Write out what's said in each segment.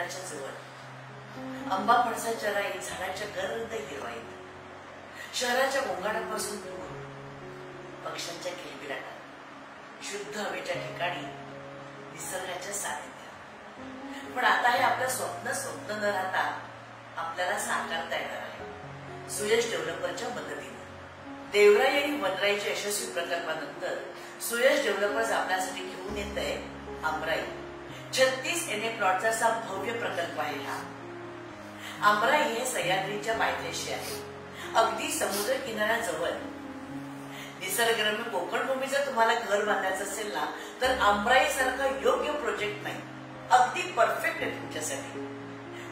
किनाऱ्याच्या जवळ आंबा फणसाच्या राई झाडाच्या गर्द हिरवाईत, शहराच्या गोंगाटापासून दूर पक्ष्यांच्या किलबिलाटात, शुद्ध हवेच्या ठिकाणी निसर्गाच्या सानिध्यात. पण आता हे आपलं स्वप्न न राहता आपल्याला साकारता येणार आहे सुयश डेव्हलपरच्या मदतीने. देवराई आणि वनराईच्या यशस्वी प्रकल्पानंतर सुयश डेव्हलपर्स आपल्यासाठी घेऊन येत आहे आमराई. 36 NA प्लॉटचा असा भव्य प्रकल्प आहे हा. आमराई हे सह्याद्रीच्या पायथ्याशी आहे, अगदी समुद्र किनाऱ्याजवळ. निसर्गरम्य कोकण भूमी जर तुम्हाला घर बांधायचं असेल ना, तर आमराई सारखा योग्य प्रोजेक्ट नाही, अगदी परफेक्ट आहे तुमच्यासाठी.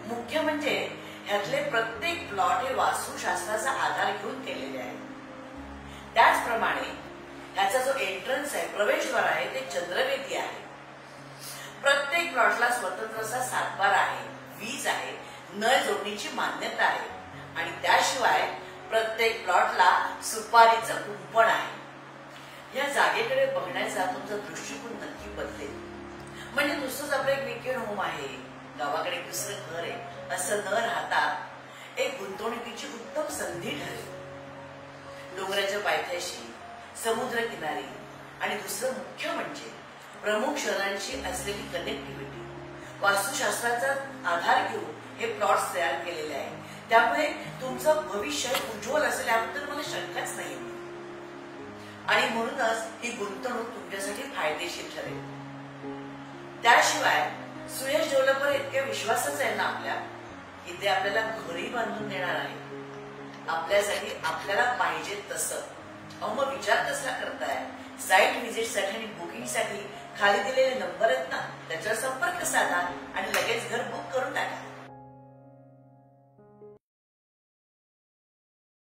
मुख्य म्हणजे ह्यातले प्रत्येक प्लॉट हे वास्तुशास्त्राचा आधार घेऊन केलेले आहे. त्याचप्रमाणे ह्याचा जो एंट्रन्स आहे, प्रवेशद्वार आहे, ते चंद्रवेदी आहे. प्रत्येक प्लॉटला स्वतंत्र असा सातबारा आहे, वीज आहे, नळ जोडणीची मान्यता आहे आणि त्याशिवाय प्रत्येक प्लॉटला सुपारीचं कुंपण आहे. या जागेकडे बघण्याचा तुमचा दृष्टिकोन नक्की बदलेल. म्हणजे नुसतंच आपलं एक वीकेंड होम आहे, गावाकडे दुसरं घर आहे असं न राहता एक गुंतवणुकीची उत्तम संधी ठरेल. डोंगराच्या पायथ्याशी, समुद्र किनारी आणि दुसरं मुख्य म्हणजे प्रमुख शहरांशी असलेली कनेक्टिव्हिटी. वास्तुशास्त्राचा आधार घेऊन हे प्लॉट्स तयार केलेले आहे. त्यामुळे तुमचं भविष्य उज्ज्वल असेल याबद्दल मला शंकाच नाही आणि म्हणूनच ही गुंतवणूक तुमच्यासाठी फायदेशीर ठरेल. त्याशिवाय सुयश डेव्हलपर इतके विश्वासाच आहे ना आपल्या, की ते आपल्याला घरी बांधून देणार आहे आपल्यासाठी, आपल्याला पाहिजे तसं. मग विचार कसला करताय? साईट व्हिजिटसाठी आणि बुकिंगसाठी खाली दिलेले नंबर आहेत ना, त्याच्यावर संपर्क साधा.